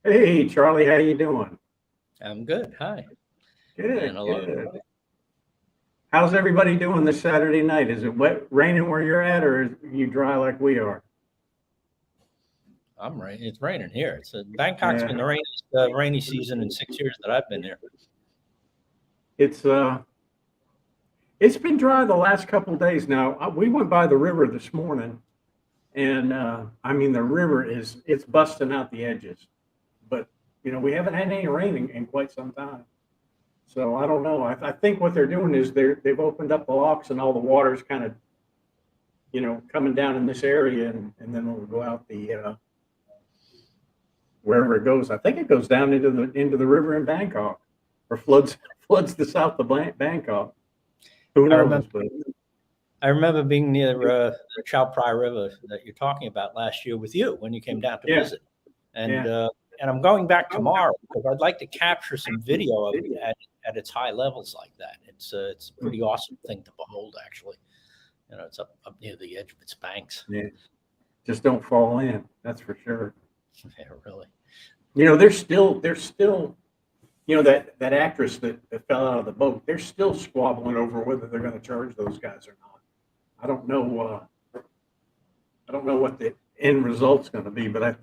Hey, Charlie, how you doing? I'm good. Hi. And Good, hello, good. everybody. How's everybody doing this Saturday night? Is it wet, raining where you're at, or is you dry like we are? I'm rain. It's raining here. Bangkok's Yeah, been the rainiest rainy season in 6 years that I've been here. it's it's been dry the last couple of days now. We went by the river this morning, and I mean the river is it's busting out the edges, but we haven't had any rain in quite some time. So I don't know. I think what they're doing is they've opened up the locks and all the water's kind of coming down in this area, and then it'll go out the wherever it goes. I think it goes down into the river in Bangkok, or floods the south of Bangkok. Who I remember. knows? But I remember being near the Chao Phraya River that you're talking about last year with you when you came down to yeah, visit, and yeah. uh, and I'm going back tomorrow because I'd like to capture some video of it at its high levels like that. It's a pretty awesome thing to behold, actually. It's up near the edge of its banks. Yeah. Just don't fall in. That's for sure. Yeah, really. They're still that actress that fell out of the boat. They're still squabbling over whether they're going to charge those guys or not. I don't know. I don't know what the end result's going to be, but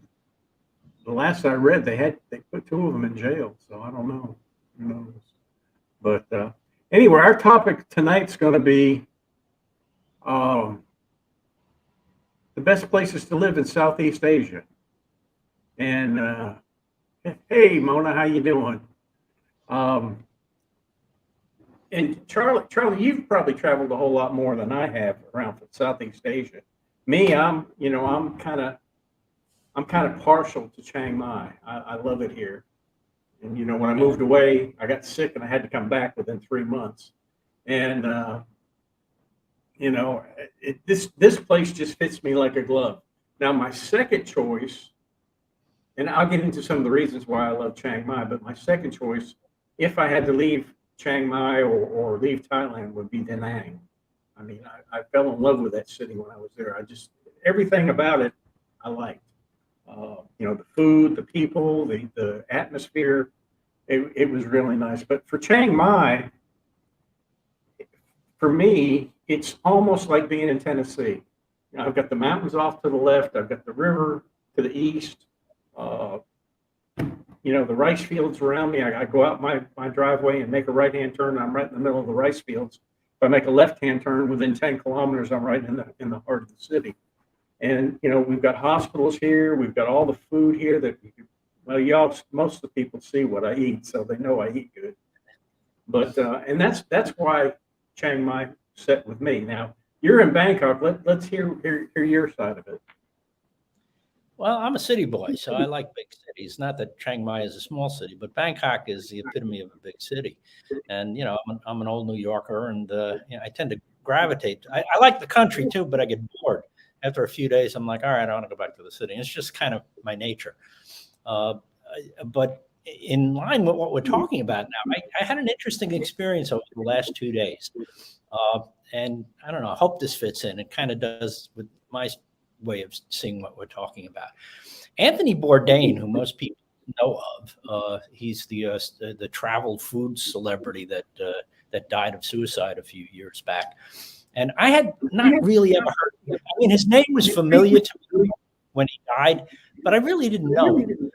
the last I read, they put two of them in jail. So I don't know. Who knows? But anyway, our topic tonight's going to be um, the best places to live in Southeast Asia. And hey, Mona, how you doing? Um, and Charlie, you've probably traveled a whole lot more than I have around Southeast Asia. Me, I'm kind of partial to Chiang Mai. I love it here. And when I moved away, I got sick and I had to come back within 3 months. And you know, this place just fits me like a glove. Now, my second choice, and I'll get into some of the reasons why I love Chiang Mai, but my second choice, if I had to leave Chiang Mai or leave Thailand, would be Da Nang. I mean, I fell in love with that city when I was there. Everything about it, I liked. The food, the people, the atmosphere. It was really nice. But for Chiang Mai, for me, it's almost like being in Tennessee. I've got the mountains off to the left. I've got the river to the east. Uh, the rice fields around me. I go out my driveway and make a right hand turn. I'm right in the middle of the rice fields. If I make a left hand turn within 10 kilometers, I'm right in the heart of the city. And we've got hospitals here. We've got all the food here that most of the people see what I eat, so they know I eat good. But and that's why Chiang Mai set with me. Now you're in Bangkok. Let's hear your side of it. Well, I'm a city boy, so I like big cities. Not that Chiang Mai is a small city, but Bangkok is the epitome of a big city. And I'm an old New Yorker, and I tend to gravitate. I like the country too, but I get bored after a few days. I'm like, all right, I want to go back to the city. It's just kind of my nature. Uh, but in line with what we're talking about now, I had an interesting experience over the last 2 days. Uh, and I don't know, I hope this fits in. It kind of does with my way of seeing what we're talking about. Anthony Bourdain, who most people know of, he's the travel food celebrity that died of suicide a few years back. And I had not really ever heard of him. I mean, his name was familiar to me when he died, but I really didn't know him.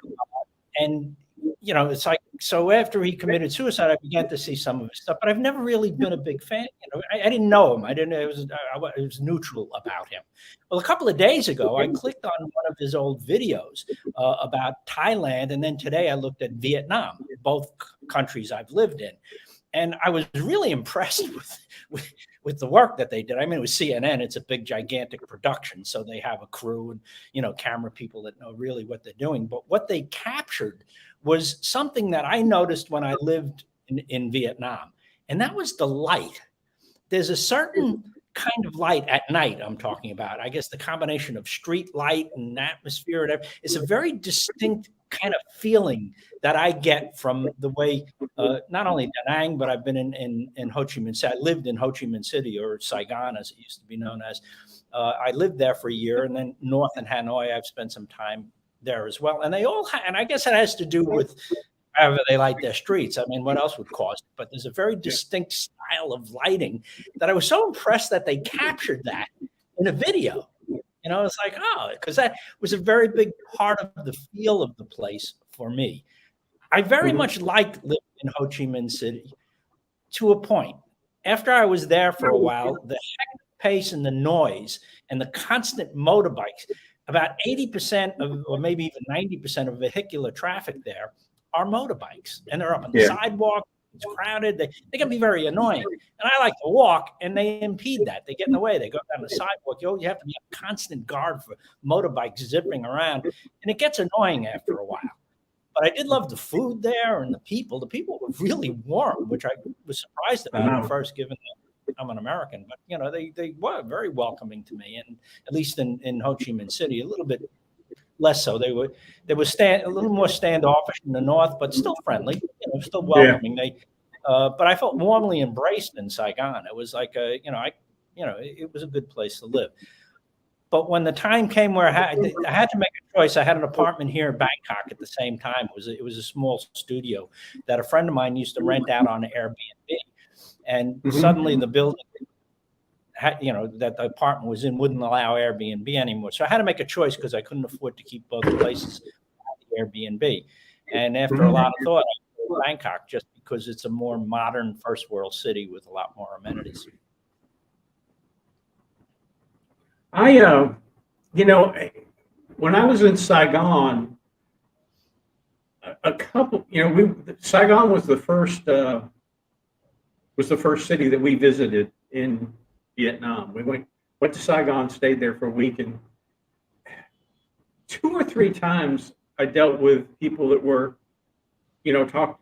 And it's like, so after he committed suicide, I began to see some of his stuff, but I've never really been a big fan. I didn't know him. I didn't. It was neutral about him. Well, a couple of days ago, I clicked on one of his old videos about Thailand, and then today I looked at Vietnam, both countries I've lived in, and I was really impressed with the work that they did. I mean, it was CNN. It's a big, gigantic production, so they have a crew and camera people that know really what they're doing. But what they captured was something that I noticed when I lived in Vietnam, and that was the light. There's a certain kind of light at night I'm talking about. I guess the combination of street light and atmosphere is a very distinct kind of feeling that I get from the way not only Da Nang, but I've been in Ho Chi Minh City. I lived in Ho Chi Minh City, or Saigon as it used to be known as. I lived there for a year, and then north in Hanoi, I've spent some time there as well. And they all, and I guess it has to do with however they light their streets. I mean, what else would cause it? But there's a very distinct style of lighting that I was so impressed that they captured that in a video. You know, it's like, oh, because that was a very big part of the feel of the place for me. I very much liked living in Ho Chi Minh City to a point. After I was there for a while, the hectic pace and the noise and the constant motorbikes, about 80% of, or maybe even 90% of vehicular traffic there are motorbikes, and they're up on the sidewalk. It's crowded. They can be very annoying. And I like to walk, and they impede that. They get in the way. They go down the sidewalk. You have to be a constant guard for motorbikes zipping around, and it gets annoying after a while. But I did love the food there and the people. The people were really warm, which I was surprised about at first, given that I'm an American. But, you know, they were very welcoming to me, and at least in Ho Chi Minh City, a little bit less so. They were a little more standoffish in the north, but still friendly, you know, still welcoming. But I felt warmly embraced in Saigon. It was like it was a good place to live. But when the time came where I had to make a choice, I had an apartment here in Bangkok at the same time. It was a small studio that a friend of mine used to rent out on Airbnb, and suddenly the building, that the apartment was in wouldn't allow Airbnb anymore. So I had to make a choice because I couldn't afford to keep both places at Airbnb. And after a lot of thought, I went to Bangkok just because it's a more modern first world city with a lot more amenities. When I was in Saigon, Saigon was the first city that we visited in Vietnam. We went to Saigon, stayed there for a week, and 2 or 3 times I dealt with people that were, talk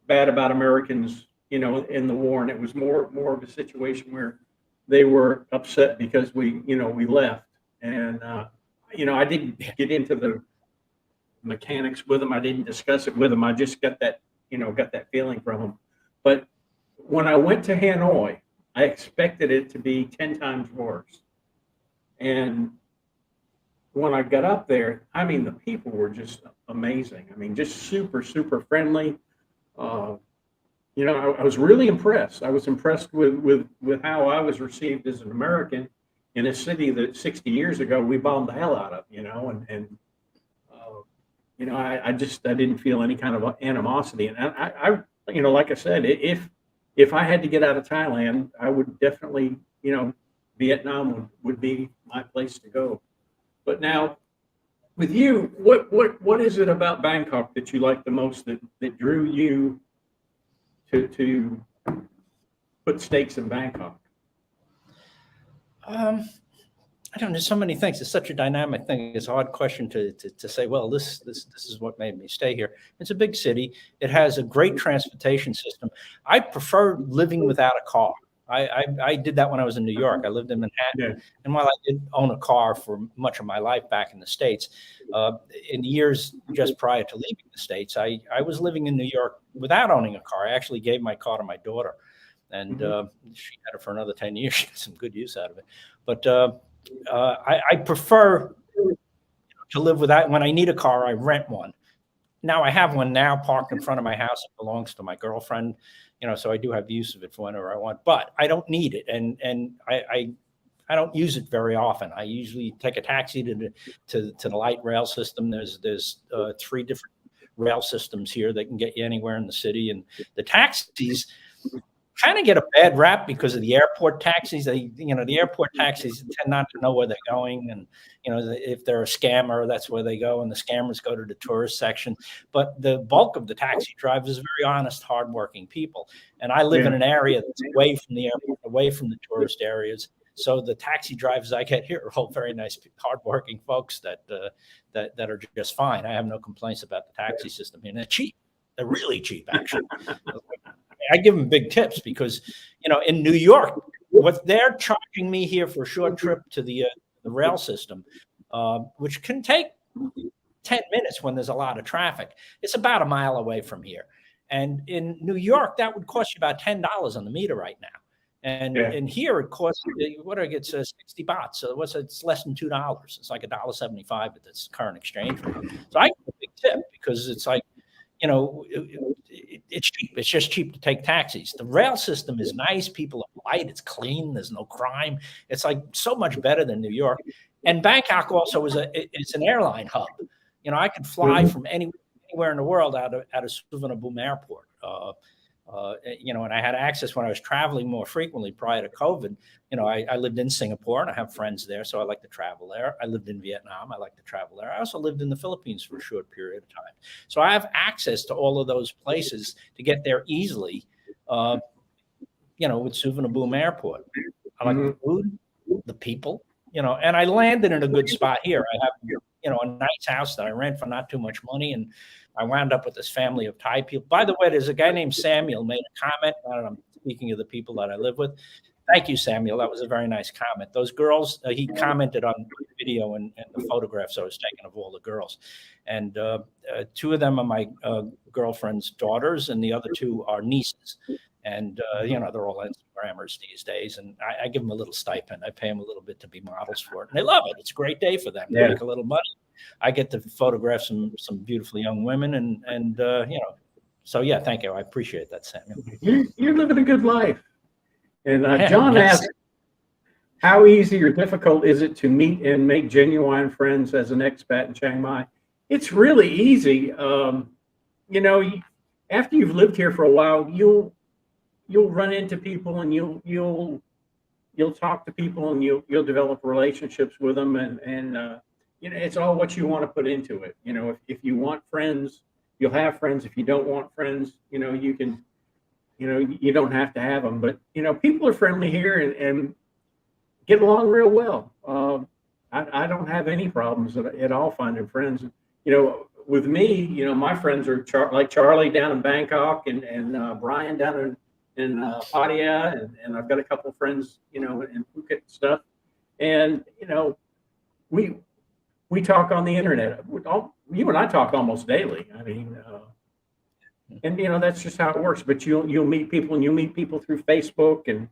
bad about Americans, in the war, and it was more of a situation where they were upset because we left, and I didn't get into the mechanics with them. I didn't discuss it with them. I just got that feeling from them. But when I went to Hanoi, I expected it to be 10 times worse. And when I got up there, I mean, the people were just amazing. I mean, just super, super friendly. I was really impressed. I was impressed with how I was received as an American in a city that 60 years ago we bombed the hell out of, I didn't feel any kind of animosity. And I like I said, if I had to get out of Thailand, I would definitely, Vietnam would be my place to go. But now, with you, what is it about Bangkok that you like the most that drew you to put stakes in Bangkok? I don't know. So many things. It's such a dynamic thing. It's a hard question to say, well, this is what made me stay here. It's a big city. It has a great transportation system. I prefer living without a car. I did that when I was in New York. I lived in Manhattan. And while I did own a car for much of my life back in the States, in the years just prior to leaving the States, I was living in New York without owning a car. I actually gave my car to my daughter, and she had it for another 10 years. She got some good use out of it. But I prefer to live without. When I need a car, I rent one. Now I have one now parked in front of my house. It belongs to my girlfriend, so I do have use of it for whenever I want. But I don't need it, and I don't use it very often. I usually take a taxi to the light rail system. There's 3 different rail systems here that can get you anywhere in the city, and the taxis kind of get a bad rap because of the airport taxis. The airport taxis tend not to know where they're going. And, if they're a scammer, that's where they go. And the scammers go to the tourist section. But the bulk of the taxi drivers are very honest, hardworking people. And I live in an area that's away from the airport, away from the tourist areas. So the taxi drivers I get here are all very nice, hardworking folks that are just fine. I have no complaints about the taxi system. And they're cheap. They're really cheap, actually. I give them big tips because, in New York, what they're charging me here for a short trip to the rail system, which can take 10 minutes when there's a lot of traffic, it's about a mile away from here. And in New York, that would cost you about $10 on the meter right now. And here it costs, what do I get, 60 baht. So it's less than $2. It's like $1.75 at this current exchange rate. So I get a big tip because it's like, it's cheap. It's just cheap to take taxis. The rail system is nice. People are polite. It's clean. There's no crime. It's like so much better than New York. And Bangkok also it's an airline hub. I could fly from anywhere in the world out of Suvarnabhumi Airport. And I had access when I was traveling more frequently prior to COVID. I lived in Singapore and I have friends there, so I like to travel there. I lived in Vietnam. I like to travel there. I also lived in the Philippines for a short period of time. So I have access to all of those places to get there easily, with Suvarnabhumi Airport. I like the food, the people, and I landed in a good spot here. I have, a nice house that I rent for not too much money, and I wound up with this family of Thai people. By the way, there's a guy named Samuel made a comment. I'm speaking of the people that I live with. Thank you, Samuel. That was a very nice comment. Those girls, he commented on the video and the photographs I was taking of all the girls. And 2 of them are my girlfriend's daughters, and the other 2 are nieces. And, they're all Instagrammers these days. And I give them a little stipend. I pay them a little bit to be models for it. And they love it. It's a great day for them. They make a little money. I get to photograph some beautiful young women. And so, yeah, thank you. I appreciate that, Samuel. You're living a good life. And John asked, how easy or difficult is it to meet and make genuine friends as an expat in Chiang Mai? It's really easy. After you've lived here for a while, you'll run into people and you'll talk to people and you'll develop relationships with them, and it's all what you want to put into it. If you want friends, you'll have friends. If you don't want friends, you can, you don't have to have them. But people are friendly here and get along real well. I don't have any problems at all finding friends. With me, my friends are like Charlie down in Bangkok and Brian down in Pattaya, and I've got a couple of friends, in Phuket and stuff. And, we talk on the internet. You and I talk almost daily. I mean, and that's just how it works. But you'll meet people, and you'll meet people through Facebook, and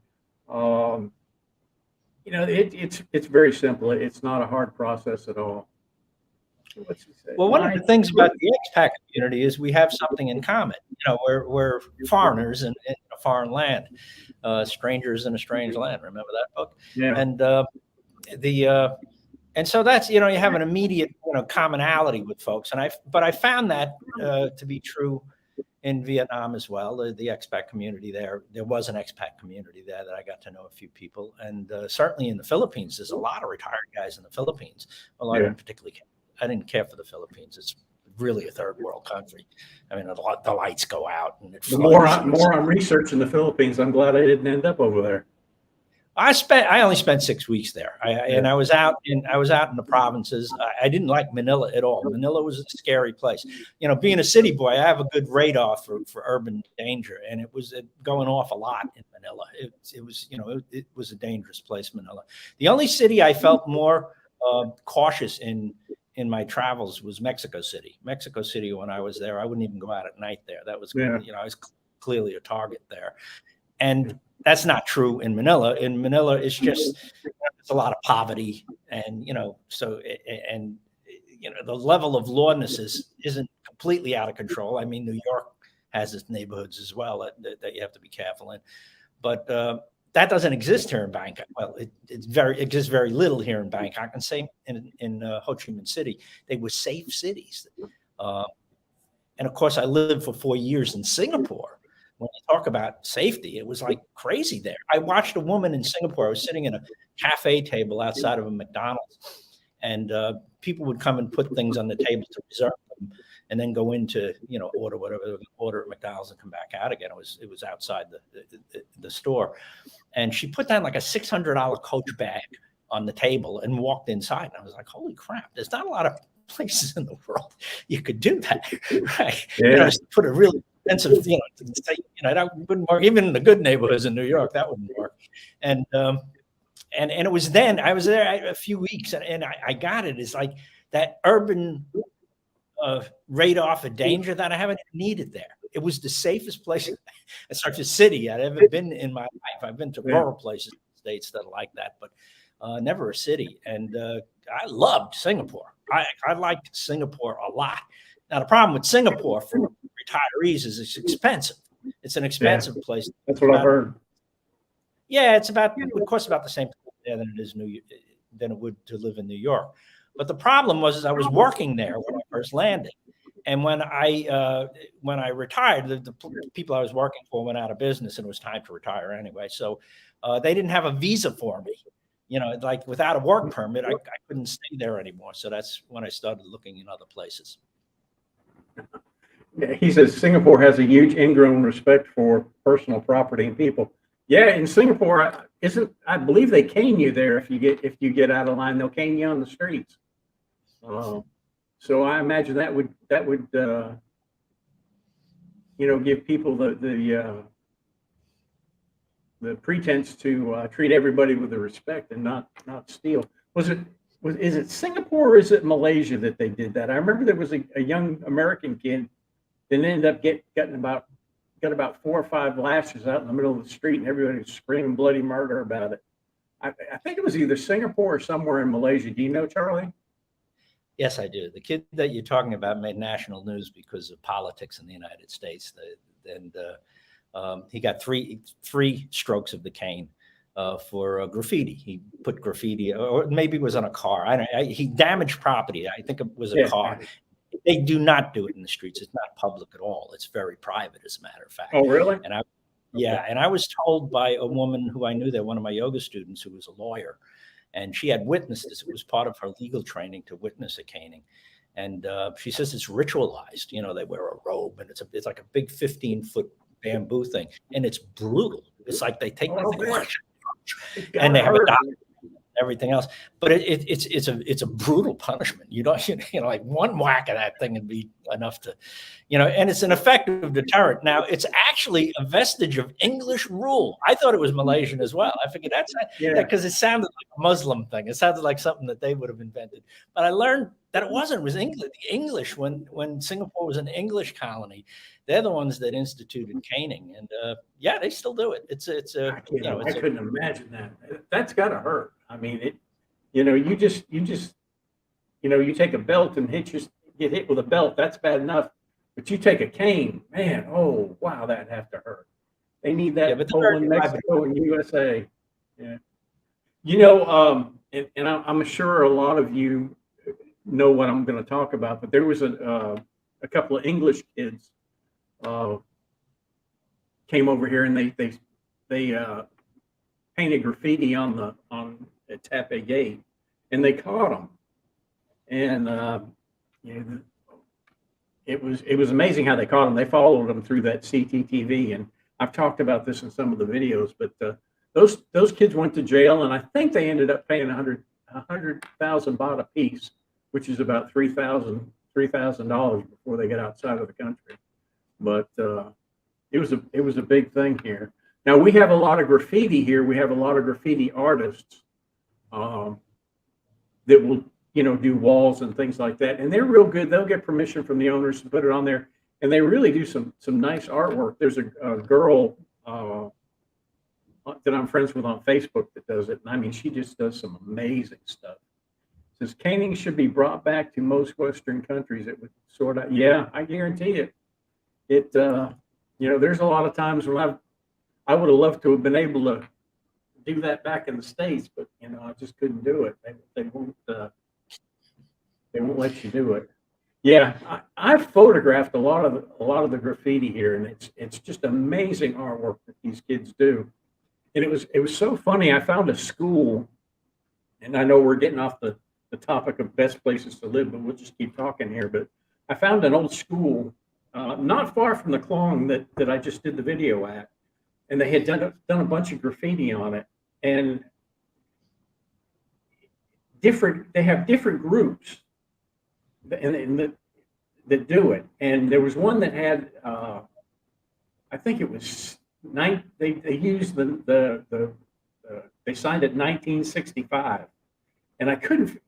it's very simple. It's not a hard process at all. What's he say? Well, one of the things about the expat community is we have something in common. We're foreigners in a foreign land, strangers in a strange land. Remember that book? Yeah. And and so that's you have an immediate commonality with folks. But I found that to be true in Vietnam as well. The expat community there was an expat community there that I got to know a few people, and certainly in the Philippines, there's a lot of retired guys in the Philippines. Although I didn't care for the Philippines. It's really a third world country. I mean, the lights go out, and the more I'm researching the Philippines, I'm glad I didn't end up over there. I only spent 6 weeks there, and I was out in the provinces. I didn't like Manila at all. Manila was a scary place. Being a city boy, I have a good radar for urban danger, and it was going off a lot in Manila. It was a dangerous place, Manila. The only city I felt more cautious in my travels was Mexico City. Mexico City, when I was there, I wouldn't even go out at night there. That was, I was clearly a target there. And that's not true in Manila. In Manila, it's just, it's a lot of poverty. And, the level of lawlessness isn't completely out of control. I mean, New York has its neighborhoods as well that you have to be careful in. But that doesn't exist here in Bangkok. Well, it exists very little here in Bangkok, and same in Ho Chi Minh City. They were safe cities, and of course, I lived for 4 years in Singapore. When you talk about safety, it was like crazy there. I watched a woman in Singapore. I was sitting at a cafe table outside of a McDonald's, and people would come and put things on the table to reserve them, and then go into order whatever they order at McDonald's and come back out again. It was outside the store, and she put down like a $600 Coach bag on the table and walked inside. And I was like, holy crap! There's not a lot of places in the world you could do that, right? Yeah. Put a really expensive, that wouldn't work even in the good neighborhoods in New York. That wouldn't work, and it was then I was there a few weeks, and I got it. It's like that urban radar for danger that I haven't needed there. it was the safest place in such a city I'd ever been in my life. I've been to rural places in the States that are like that, but never a city. And I loved Singapore. I liked Singapore a lot. Now, the problem with Singapore for retirees is it's expensive. It's an expensive place. That's what I've heard. Yeah, it would cost about the same there than it would to live in New York. But the problem was I was working there when I first landed. And when I retired, the people I was working for went out of business, and it was time to retire anyway. So they didn't have a visa for me. Like without a work permit, I couldn't stay there anymore. So that's when I started looking in other places. Yeah, he says Singapore has a huge ingrown respect for personal property and people. Yeah, in Singapore, I believe they cane you there if you get out of line. They'll cane you on the streets. So I imagine that would give people the pretense to treat everybody with the respect and not steal. Is it Singapore or is it Malaysia that they did that? I remember there was a young American kid that ended up got about 4 or 5 lashes out in the middle of the street, and everybody was screaming bloody murder about it. I think it was either Singapore or somewhere in Malaysia. Do you know, Charlie? Yes, I do. The kid that you're talking about made national news because of politics in the United States. He got three strokes of the cane for graffiti. He put graffiti, or maybe it was on a car. He damaged property. I think it was a car. They do not do it in the streets. It's not public at all. It's very private, as a matter of fact. Oh, really? And I was told by a woman who I knew there, one of my yoga students who was a lawyer, and she had witnessed this. It was part of her legal training to witness a caning. And she says it's ritualized. They wear a robe, and it's like a big 15-foot bamboo thing, and it's brutal. It's like they take the thing, and they have a doctor and everything else. But it's a brutal punishment. Like one whack of that thing would be enough to, and it's an effective deterrent. Now, it's actually a vestige of English rule. I thought it was Malaysian as well. I figured that's because it sounded like a Muslim thing. It sounded like something that they would have invented. But I learned that it wasn't. It was English when Singapore was an English colony. They're the ones that instituted caning, and they still do it. I couldn't imagine that. That's got to hurt. I mean, you take a belt and get hit with a belt. That's bad enough, but you take a cane, man. Oh wow, that'd have to hurt. They need that in Poland, Mexico, and USA. Yeah, and I'm sure a lot of you know what I'm going to talk about, but there was a couple of English kids came over here, and they painted graffiti on at Taipei Gate, and they caught them. And it was amazing how they caught them. They followed them through that CCTV, and I've talked about this in some of the videos. But those kids went to jail, and I think they ended up paying 100,000 baht a piece, which is about $3,000 before they get outside of the country. But it was a big thing here. Now we have a lot of graffiti here. We have a lot of graffiti artists that will do walls and things like that, and they're real good. They'll get permission from the owners to put it on there, and they really do some nice artwork. There's a girl that I'm friends with on Facebook that does it, and I mean, she just does some amazing stuff. Says caning should be brought back to most Western countries. It would sort out. Yeah, I guarantee it. There's a lot of times when I would have loved to have been able to do that back in the States, but I just couldn't do it. They won't let you do it. Yeah, I've photographed a lot of the graffiti here, and it's just amazing artwork that these kids do. And it was so funny. I found a school, and I know we're getting off the topic of best places to live, but we'll just keep talking here. But I found an old school not far from the Klong that I just did the video at, and they had done a bunch of graffiti on it, and they have different groups and that do it. And there was one that had I think it was they used they signed it 1965, and I couldn't,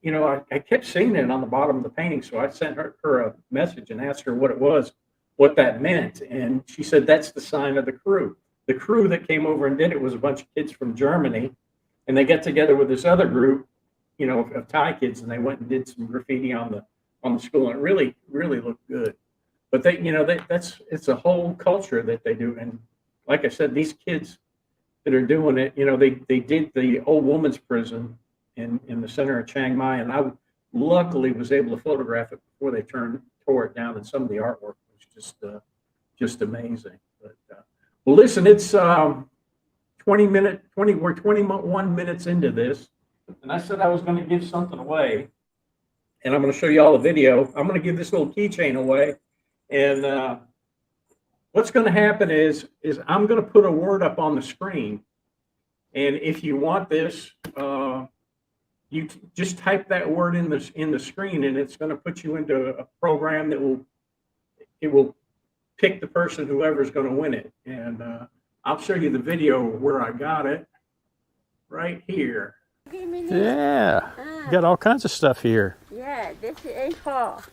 I kept seeing it on the bottom of the painting, so I sent her a message and asked her what it was. what that meant. And she said, that's the sign of the crew. The crew that came over and did it was a bunch of kids from Germany. And they got together with this other group, you know, of Thai kids, and they went and did some graffiti on the school. And it really, really looked good. But they, you know, it's a whole culture that they do. And like I said, these kids that are doing it, you know, they did the old woman's prison in the center of Chiang Mai, and I luckily was able to photograph it before they tore it down, and some of the artwork was just amazing. But well, listen, it's 21 minutes into this, and I said I was going to give something away, and I'm going to show you all a video. I'm going to give this little keychain away, and what's going to happen is I'm going to put a word up on the screen, and if you want this, you just type that word in the screen, and it's going to put you into a program that will pick the person, whoever's going to win it. And I'll show you the video where I got it right here. Yeah, you got all kinds of stuff here. Yeah, this is ankle.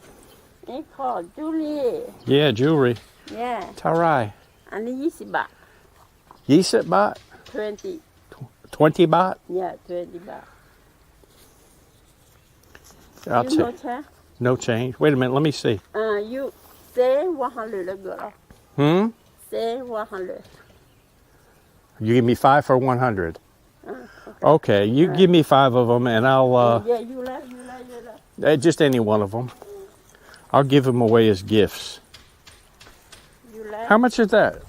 Ankle, jewelry. Yeah, jewelry. Yeah. Tarai. And 20 baht. 20 baht? 20. 20 baht? Yeah, 20 baht. I'll You no take change? no change. Wait a minute, let me see. You say 100 girl. Hmm? Say 100. You give me 5 for 100. Okay. Okay, you give me 5 of them, and I'll Yeah, you like. just any one of them. I'll give them away as gifts. You like. How much is that?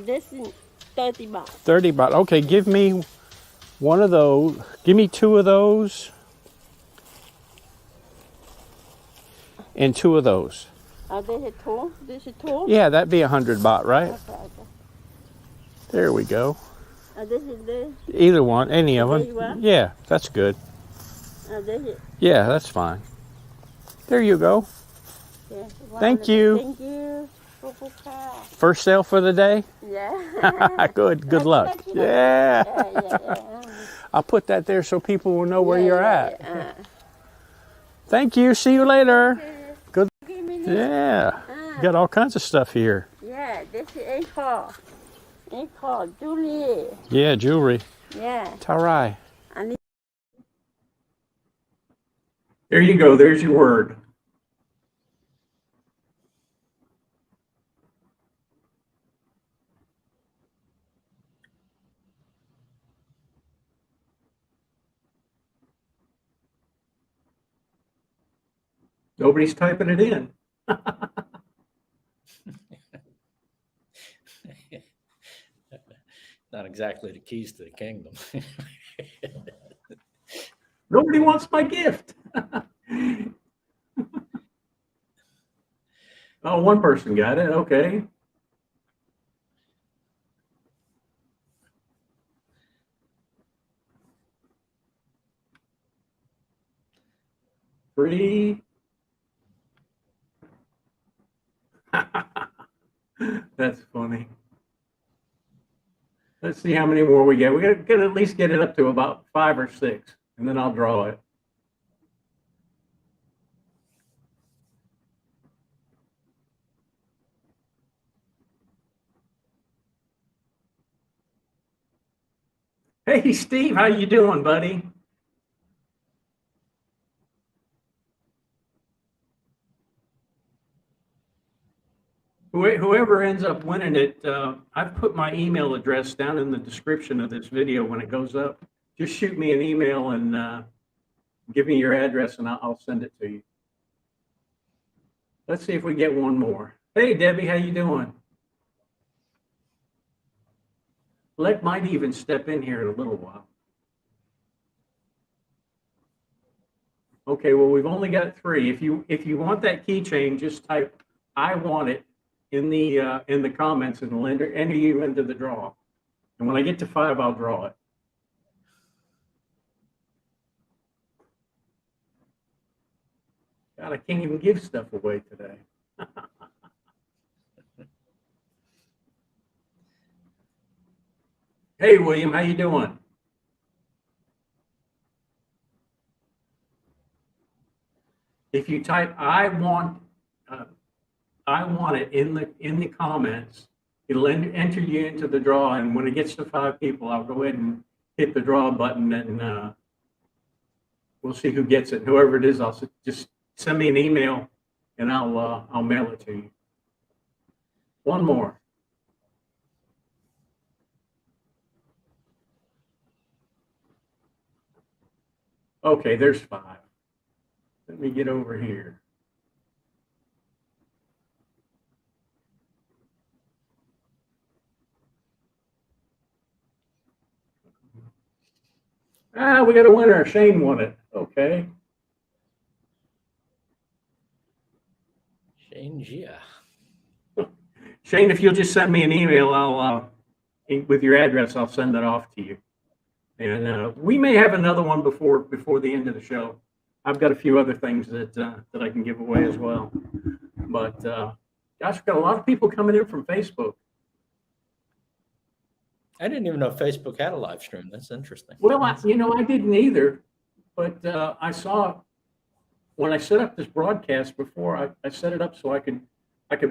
This is 30 baht. 30 baht. Okay, give me one of those. Give me 2 of those. And 2 of those. This is 2. This is 2. Yeah, that'd be 100 baht, right? Okay. There we go. This is this. Either one, any of There them. you are. Yeah, that's good. This is. Yeah, that's fine. There you go. Yeah, Thank you. Thank you. First sale for the day? Yeah. Good luck. Yeah. I'll put that there so people will know where you're at. Thank you. See you later. Good. Yeah. You got all kinds of stuff here. Yeah, this is ankle. Ankle, jewelry. Yeah, jewelry. Yeah. Tarai. And There you go. There's your word. Nobody's typing it in. Not exactly the keys to the kingdom. Nobody wants my gift. Oh, one person got it. Okay. Three. That's funny. Let's see how many more we get. We got to at least get it up to about 5 or 6, and then I'll draw it. Hey, Steve, how you doing, buddy? Whoever ends up winning it, I've put my email address down in the description of this video when it goes up. Just shoot me an email and give me your address, and I'll send it to you. Let's see if we get one more. Hey, Debbie, how you doing? Leck might even step in here in a little while. Okay, well, we've only got 3. If you want that keychain, just type "I want it" in the comments, and it'll enter you into the draw. And when I get to 5, I'll draw it. God, I can't even give stuff away today. Hey, William, how you doing? If you type "I want," I want it in the comments. It'll enter you into the draw, and when it gets to 5 people, I'll go ahead and hit the draw button, and we'll see who gets it. Whoever it is, I'll just send me an email, and I'll mail it to you. One more. Okay, there's 5. Let me get over here. We got a winner. Shane won it. Okay. Shane Gia. Shane, if you'll just send me an email, I'll with your address, I'll send that off to you. And we may have another one before the end of the show. I've got a few other things that I can give away as well. But gosh, we've got a lot of people coming in from Facebook. I didn't even know Facebook had a live stream. That's interesting. Well, I didn't either, but I saw when I set up this broadcast before. I set it up so I could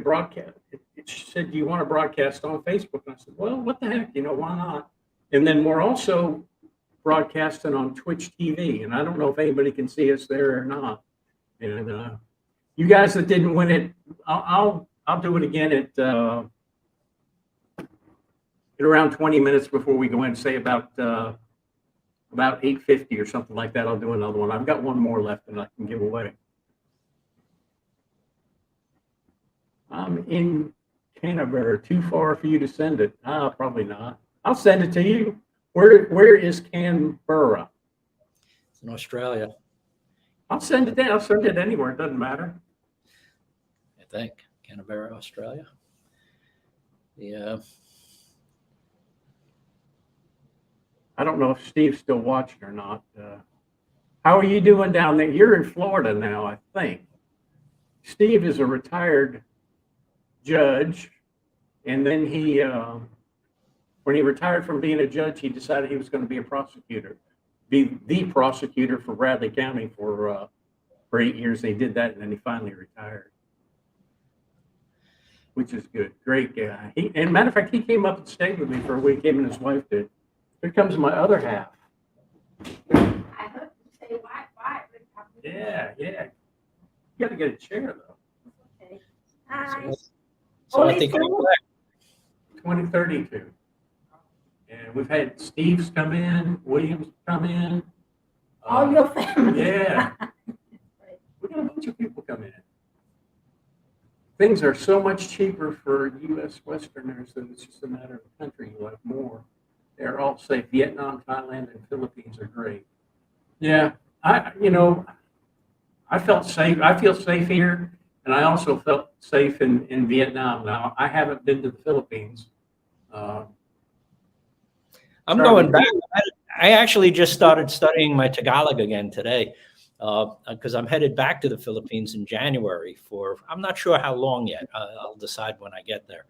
broadcast. It said, "Do you want to broadcast on Facebook?" And I said, "Well, what the heck? Why not?" And then we're also broadcasting on Twitch TV, and I don't know if anybody can see us there or not. And you guys that didn't win it, I'll do it again at around 20 minutes before we go in, say about 8:50 or something like that. I'll do another one. I've got one more left that I can give away. I'm in Canberra. Too far for you to send it? Probably not. I'll send it to you. Where is Canberra? It's in Australia, I'll send it there. I'll send it anywhere. It doesn't matter. I think. Canberra, Australia. Yeah. I don't know if Steve's still watching or not. How are you doing down there? You're in Florida now, I think. Steve is a retired judge, and then when he retired from being a judge, he decided he was going to be a prosecutor, be the prosecutor for Bradley County for 8 years. He did that, and then he finally retired, which is good. Great guy. And matter of fact, he came up and stayed with me for a week. Him and his wife did. Here comes my other half. I hope you say why. Yeah. You got to get a chair though. Okay. Hi. So I think 2032. And we've had Steve's come in, Williams come in. All your family. Yeah. We got a bunch of people come in. Things are so much cheaper for U.S. Westerners that it's just a matter of the country you like more. They're all safe. Vietnam, Thailand, and Philippines are great. Yeah, I felt safe. I feel safe here, and I also felt safe in Vietnam. Now, I haven't been to the Philippines. I'm going back. I actually just started studying my Tagalog again today because I'm headed back to the Philippines in January for, I'm not sure how long yet. I'll decide when I get there.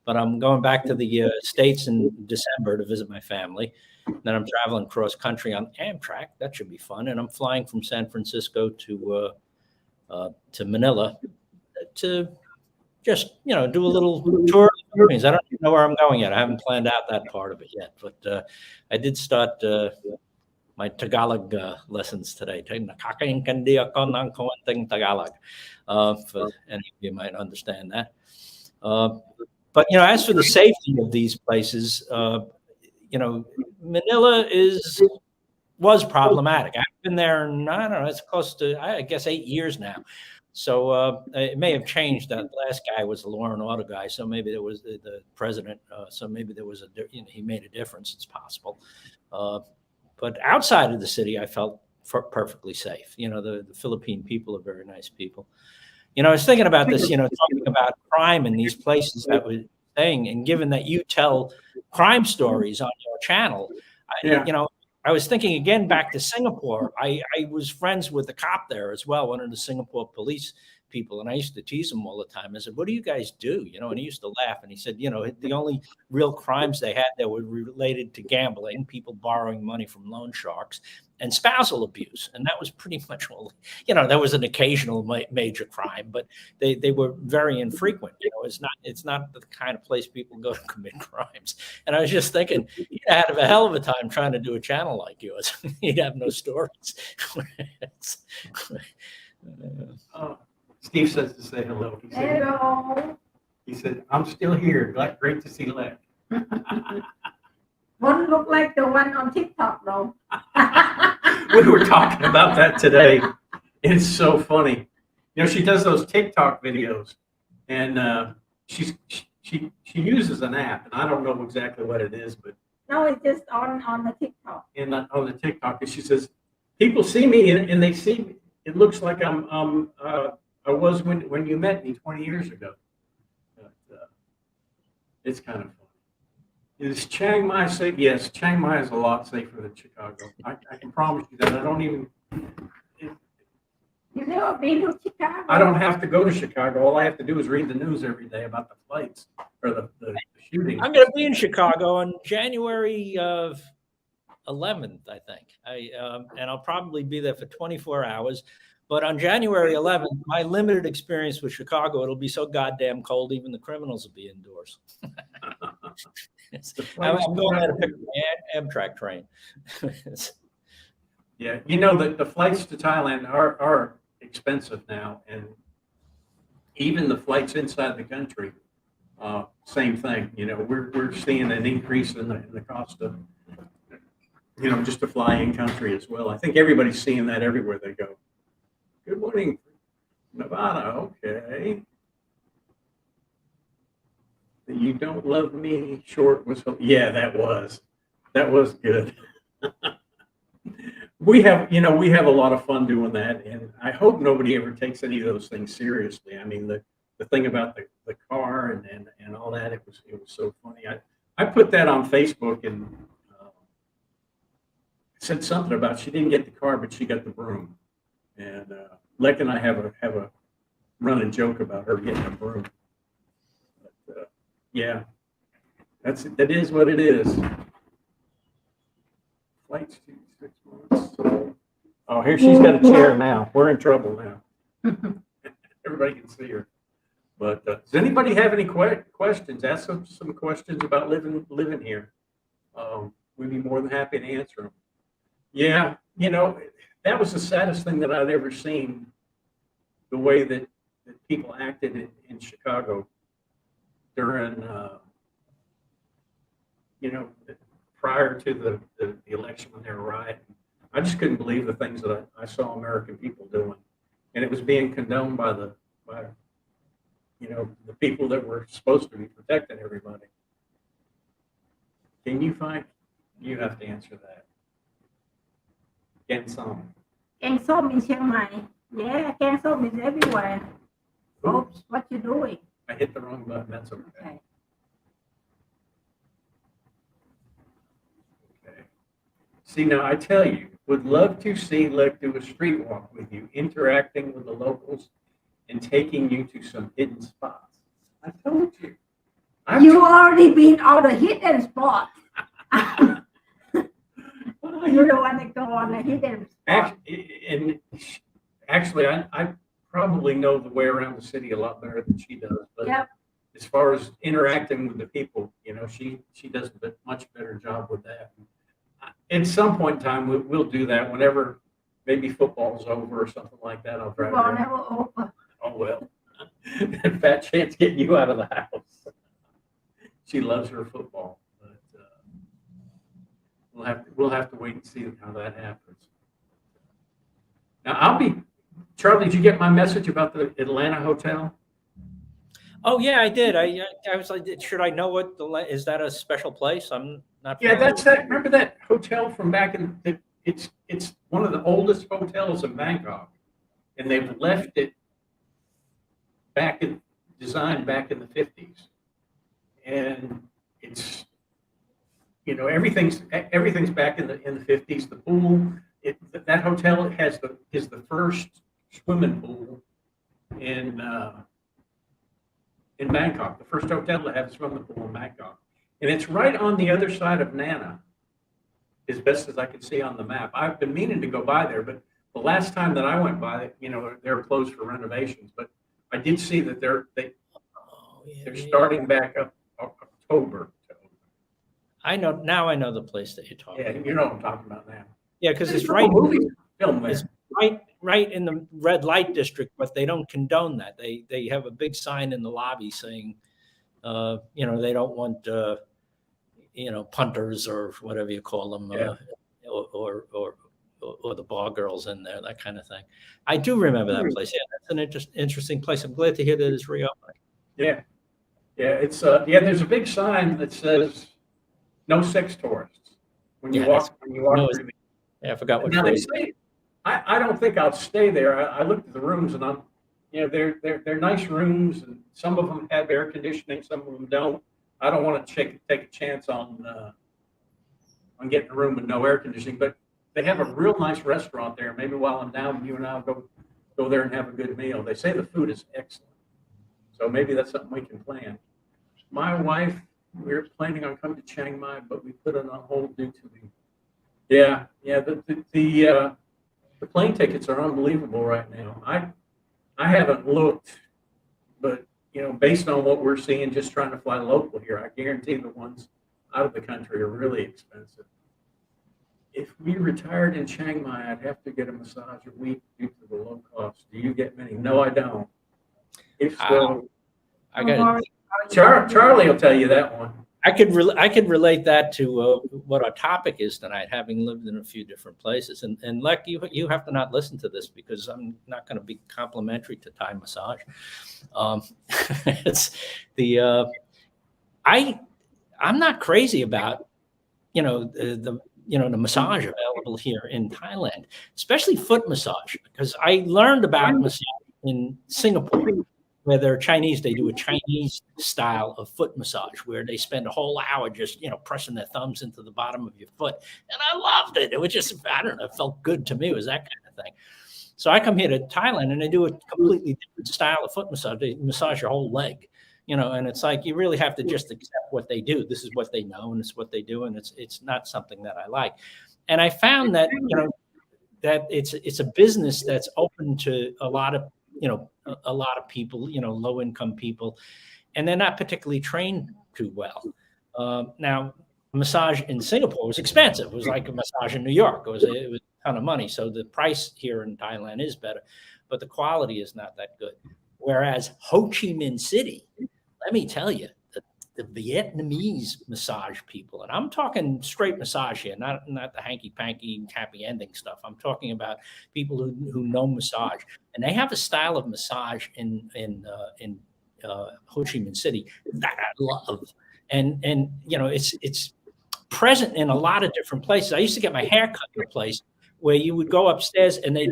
But I'm going back to the States in December to visit my family. Then I'm traveling cross country on Amtrak. That should be fun. And I'm flying from San Francisco to Manila to just, do a little tour of the Philippines. I don't even know where I'm going yet. I haven't planned out that part of it yet. But I did start my Tagalog lessons today. Nakakaintindi ako ng konting Tagalog. For any of you might understand that. But, as for the safety of these places, Manila was problematic. I've been there, I don't know, it's close to, I guess, 8 years now. So it may have changed. That last guy was the law and order guy. So maybe there was the president. So maybe there was he made a difference. It's possible. But outside of the city, I felt perfectly safe. The Philippine people are very nice people. I was thinking about this, talking about crime in these places that we're saying, and given that you tell crime stories on your channel, I was thinking again back to Singapore. I was friends with the cop there as well, one of the Singapore police people, and I used to tease him all the time. I said, "What do you guys do?" And he used to laugh, and he said, the only real crimes they had there were related to gambling, people borrowing money from loan sharks, and spousal abuse, and that was pretty much all. You know, there was an occasional major crime, but they were very infrequent. You know, it's not the kind of place people go to commit crimes. And I was just thinking, you'd have a hell of a time trying to do a channel like yours. You'd have no stories. Steve says to say hello. Hello. He said, I'm still here. Great to see Lex. One look like the one on TikTok though. We were talking about that today. It's so funny. You know, she does those TikTok videos, and she uses an app, and I don't know exactly what it is, but No, it's just on the TikTok. on the TikTok, and she says, people see me and they see me. It looks like I was when you met me 20 years ago. But, it's kind of funny. Is Chiang Mai safe? Yes, Chiang Mai is a lot safer than Chicago. I can promise you that. You never been to Chicago? I don't have to go to Chicago. All I have to do is read the news every day about the flights or the shootings. I'm going to be in Chicago on January 11th, I think. And I'll probably be there for 24 hours. But on January 11th, my limited experience with Chicago, it'll be so goddamn cold, even the criminals will be indoors. I'm going to pick my Amtrak train. Yeah, you know, the flights to Thailand are expensive now, and even the flights inside the country, same thing. You know, we're seeing an increase in the cost of, you know, just to fly in country as well. I think everybody's seeing that everywhere they go. Good morning, Nevada. Okay. You don't love me. Short was, yeah, that was good. We have a lot of fun doing that, and I hope nobody ever takes any of those things seriously. I mean, the thing about the car and all that, it was so funny. I put that on Facebook and said something about she didn't get the car, but she got the broom. And Leck and I have a running joke about her getting a broom. But, yeah, that is what it is. Flights to 6 months. Oh, here she's got a chair now. We're in trouble now. Everybody can see her. But does anybody have any questions? Ask some questions about living here. We'd be more than happy to answer them. Yeah, you know, that was the saddest thing that I'd ever seen, the way that people acted in Chicago during, you know, prior to the election when they were rioting. I just couldn't believe the things that I saw American people doing. And it was being condoned by you know, the people that were supposed to be protecting everybody. You have to answer that. Gensong. Gang Som in Chiang Mai. Yeah, Gang Som is everywhere. Oops, what you doing? I hit the wrong button. That's okay. Okay. See, now I tell you, would love to see Leck do a street walk with you, interacting with the locals and taking you to some hidden spots. I told you. You already been on the hidden spot. You don't want to go on a hidden spot. Actually, I probably know the way around the city a lot better than she does. But Yep. as far as interacting with the people, you know, she does a much better job with that. At some point in time, we'll do that whenever maybe football's over or something like that. I'll drive Football her. never over. Oh well, fat chance getting you out of the house. She loves her football, but we'll have to wait and see how that happens. Now Charlie. Did you get my message about the Atlanta hotel? Oh yeah, I did. I was like, should I know is that a special place? I'm not. Yeah, familiar. that's that. Remember that hotel from back in it's one of the oldest hotels in Bangkok, and they've left it designed back in the 50s, and it's, you know, everything's back in the 50s. The pool, that hotel is the first swimming pool in Bangkok, the first hotel to have a swimming pool in Bangkok, and it's right on the other side of Nana. as best as I could see on the map. I've been meaning to go by there, but the last time that I went by, they were closed for renovations. But I did see that they're starting back up October. I know now. I know the place that you're talking. Yeah, about. you know what I'm talking about now. Yeah, because it's There's right. movies filmed there. It's right in the red light district, but they don't condone that. They have a big sign in the lobby saying, they don't want punters or whatever you call them, Yeah. or the bar girls in there, that kind of thing. I do remember that place. Yeah, that's an interesting place. I'm glad to hear that it's reopening. Yeah, it's there's a big sign that says no sex tourists when you walk through. Yeah, I forgot what Now they phrase. say, I don't think I'll stay there. I looked at the rooms and they're nice rooms, and some of them have air conditioning, some of them don't. I don't want to take a chance on getting a room with no air conditioning, but they have a real nice restaurant there. Maybe while I'm down, you and I'll go there and have a good meal. They say the food is excellent, so maybe that's something we can plan. My wife, we were planning on coming to Chiang Mai, but we put it on hold due to the plane tickets are unbelievable right now. I haven't looked, but based on what we're seeing, just trying to fly local here, I guarantee the ones out of the country are really expensive. If we retired in Chiang Mai, I'd have to get a massage a week due to the low cost. Do you get many? No, I don't. If so, I got Charlie will tell you that one. I could relate that to what our topic is tonight, having lived in a few different places. And Lek, you have to not listen to this because I'm not going to be complimentary to Thai massage. It's I'm not crazy about the massage available here in Thailand, especially foot massage, because I learned about massage in Singapore. Where they're Chinese, they do a Chinese style of foot massage where they spend a whole hour just, pressing their thumbs into the bottom of your foot. And I loved it. It was just, I don't know, it felt good to me. It was that kind of thing. So I come here to Thailand and they do a completely different style of foot massage. They massage your whole leg, and it's like you really have to just accept what they do. This is what they know and it's what they do. And it's not something that I like. And I found that, that it's a business that's open to a lot of people, low income people, and they're not particularly trained too well. Now, massage in Singapore was expensive. It was like a massage in New York. It was a ton of money. So the price here in Thailand is better, but the quality is not that good. Whereas Ho Chi Minh City, let me tell you, the Vietnamese massage people, and I'm talking straight massage here, not the hanky-panky, happy ending stuff. I'm talking about people who know massage, and they have a style of massage in Ho Chi Minh City that I love, and it's present in a lot of different places. I used to get my hair cut in a place where you would go upstairs and they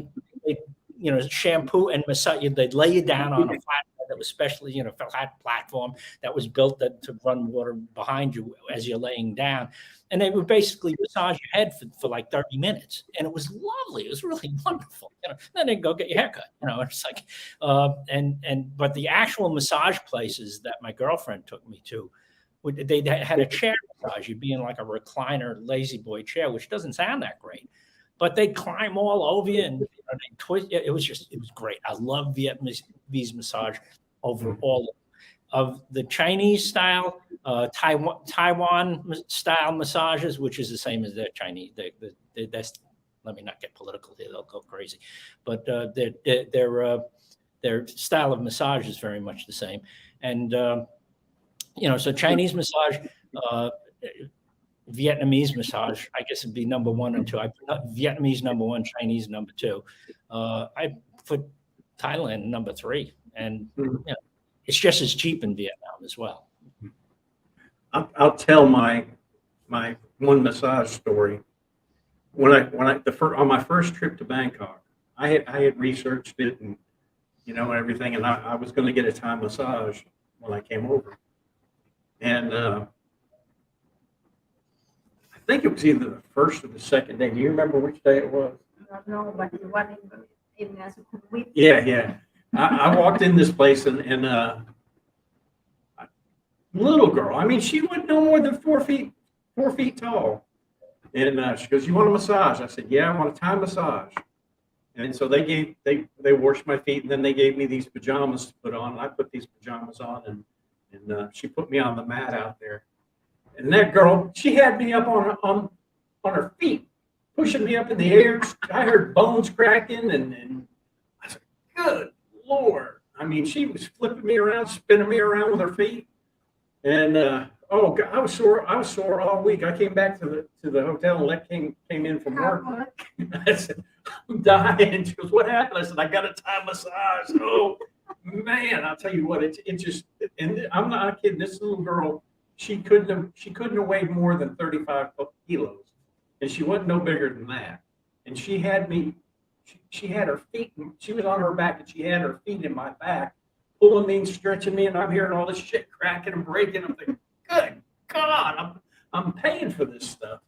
shampoo and massage you. They'd lay you down on a flat that was specially, flat platform that was built to run water behind you as you're laying down. And they would basically massage your head for like 30 minutes. And it was lovely. It was really wonderful. Then they'd go get your haircut. It's like, but the actual massage places that my girlfriend took me to, they had a chair massage. You'd be in like a recliner lazy boy chair, which doesn't sound that great. But they climb all over you and they twist. It was great. I love Vietnamese massage over all of the Chinese style, Taiwan style massages, which is the same as their Chinese. That's, let me not get political here; they'll go crazy. But their style of massage is very much the same. And so Chinese massage. Vietnamese massage, I guess it'd be number 1 and 2. I put Vietnamese number 1, Chinese number 2. I put Thailand number 3, and it's just as cheap in Vietnam as well. I'll tell my one massage story. On my first trip to Bangkok, I had researched it and everything, and I was going to get a Thai massage when I came over, and I think it was either the first or the second day. Do you remember which day it was? No, but the one in Sukhumvit. Yeah. I walked in this place and little girl. I mean, she wasn't no more than 4 feet tall. And she goes, "You want a massage?" I said, "Yeah, I want a Thai massage." And so they washed my feet, and then they gave me these pajamas to put on. And I put these pajamas on, and she put me on the mat out there. And that girl, she had me up on her feet, pushing me up in the air. I heard bones cracking, and I said, "Good Lord!" I mean, she was flipping me around, spinning me around with her feet, and oh God, I was sore. I was sore all week. I came back to the hotel, and Lex came in from work. I said, "I'm dying." She goes, "What happened?" I said, "I got a Thai massage." Oh man, I'll tell you what, it just, and I'm not kidding. This little girl, she couldn't have weighed more than 35 kilos, and she wasn't no bigger than that. And she had me. She had her feet. She was on her back, and she had her feet in my back, pulling me and stretching me, and I'm hearing all this shit cracking and breaking. I'm thinking, "Good God, I'm paying for this stuff."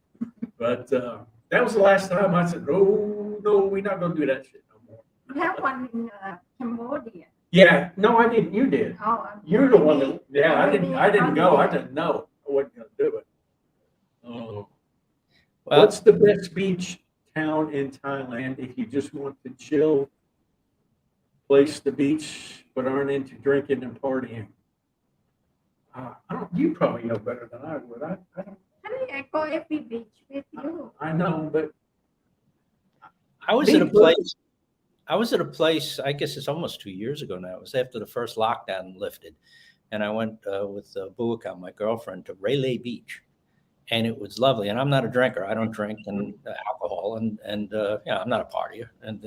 But that was the last time I said, "Oh no, we're not gonna do that shit no more." We have one in Cambodia. Yeah, no, I didn't. You did. Oh, You're the one that. Yeah, I didn't go. I didn't know. I wasn't gonna do it. Oh. Well, What's the best beach town in Thailand if you just want to chill, place the beach, but aren't into drinking and partying? I don't. You probably know better than I would. I don't. honey, I go every beach with you. I know, but I was at a place. I was at a place. I guess it's almost 2 years ago now. It was after the first lockdown lifted, and I went with Buaka, my girlfriend, to Railay Beach, and it was lovely. And I'm not a drinker. I don't drink and alcohol, and yeah, I'm not a partier. And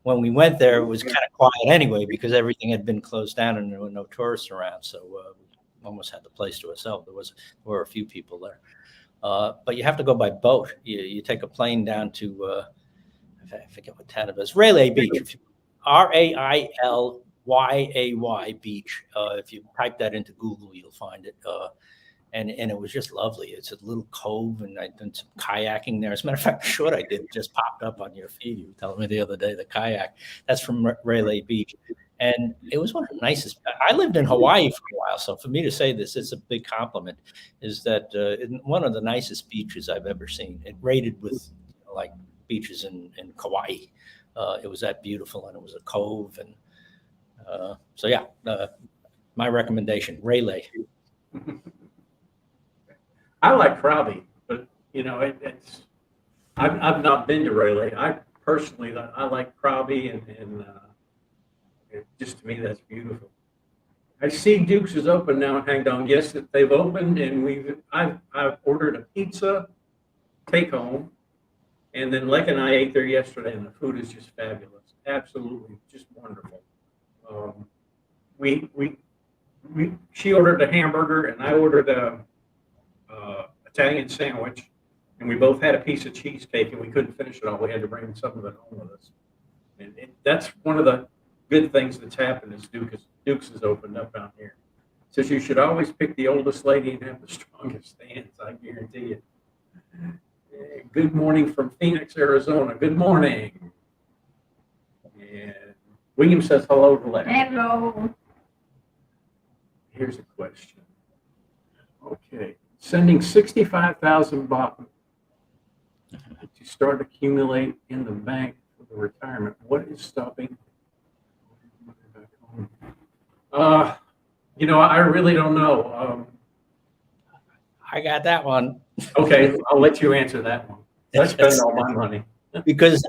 when we went there, it was kind of quiet anyway because everything had been closed down and there were no tourists around. So we almost had the place to ourselves. There were a few people there, but you have to go by boat. You take a plane down to I forget what town it is. Railay Beach, Railay Beach. If you type that into Google, you'll find it. And it was just lovely. It's a little cove, and I did some kayaking there. As a matter of fact, the short I did just popped up on your feed. You were telling me the other day the kayak. That's from Railay Beach, and it was one of the nicest. I lived in Hawaii for a while, so for me to say this, it's a big compliment. Is that one of the nicest beaches I've ever seen? It rated with like beaches in Kauai. It was that beautiful, and it was a cove, and so yeah, my recommendation, Railay. I like Krabi, but it's. I've not been to Railay. I personally, I like Krabi, and just to me that's beautiful. I see Duke's is open now in Hangdong. Yes, that they've opened, and I've ordered a pizza, take home, and then Lek and I ate there yesterday, and the food is just fabulous, absolutely just wonderful. She ordered a hamburger, and I ordered a Italian sandwich, and we both had a piece of cheesecake, and we couldn't finish it all. We had to bring some of it home with us, and that's one of the good things that's happened is Duke's has opened up out here. Says you should always pick the oldest lady and have the strongest stance. I guarantee you. Good morning from Phoenix, Arizona. Good morning. And William says hello to Lex. Hello. Here's a question. Okay. Sending 65,000 baht to start accumulate in the bank for the retirement. What is stopping? I really don't know. I got that one. Okay, I'll let you answer that one. Let's spend all my money. Because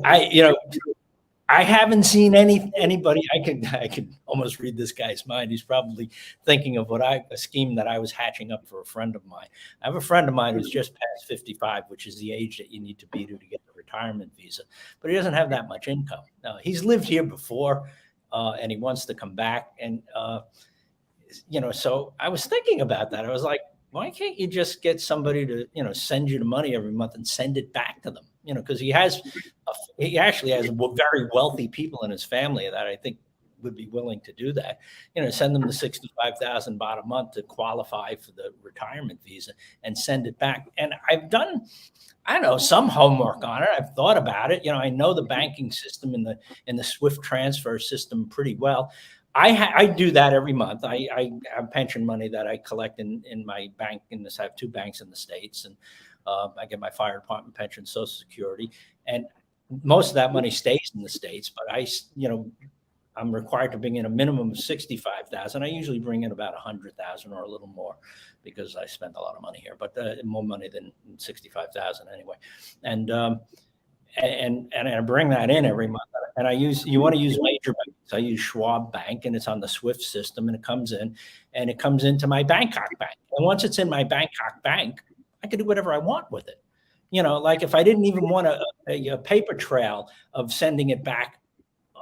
I haven't seen anybody. I could almost read this guy's mind. He's probably thinking of a scheme that I was hatching up for a friend of mine. I have a friend of mine who's just past 55, which is the age that you need to be to get the retirement visa, but he doesn't have that much income. He's lived here before, and he wants to come back. And so I was thinking about that. I was like, why can't you just get somebody to send you the money every month and send it back to them? Because he actually has very wealthy people in his family that I think would be willing to do that. Send them the 65,000 baht a month to qualify for the retirement visa and send it back. And I've done, some homework on it. I've thought about it. I know the banking system in the SWIFT transfer system pretty well. I do that every month. I have pension money that I collect in my bank. I have two banks in the States, and I get my fire department pension, Social Security, and most of that money stays in the States. But I'm required to bring in a minimum of 65,000. I usually bring in about 100,000 or a little more because I spend a lot of money here, but more money than 65,000 anyway. And I bring that in every month. And you want to use major banks. I use Schwab Bank, and it's on the SWIFT system, and it comes into my Bangkok bank. And once it's in my Bangkok bank, I can do whatever I want with it. Like if I didn't even want a paper trail of sending it back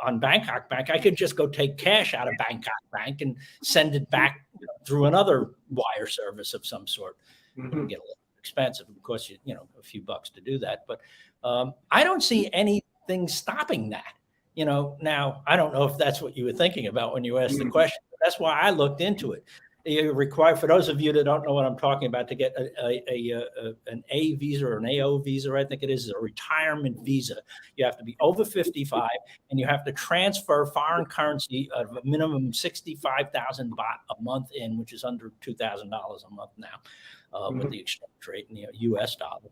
on Bangkok Bank, I could just go take cash out of Bangkok Bank and send it back through another wire service of some sort. It would get a little expensive. Of course, a few bucks to do that. But I don't see anything stopping that. Now, I don't know if that's what you were thinking about when you asked the question. But that's why I looked into it. You require, for those of you that don't know what I'm talking about, to get an A visa or an AO visa, I think it is a retirement visa. You have to be over 55, and you have to transfer foreign currency of a minimum 65,000 baht a month which is under $2,000 a month now with the exchange rate in the U.S. dollar.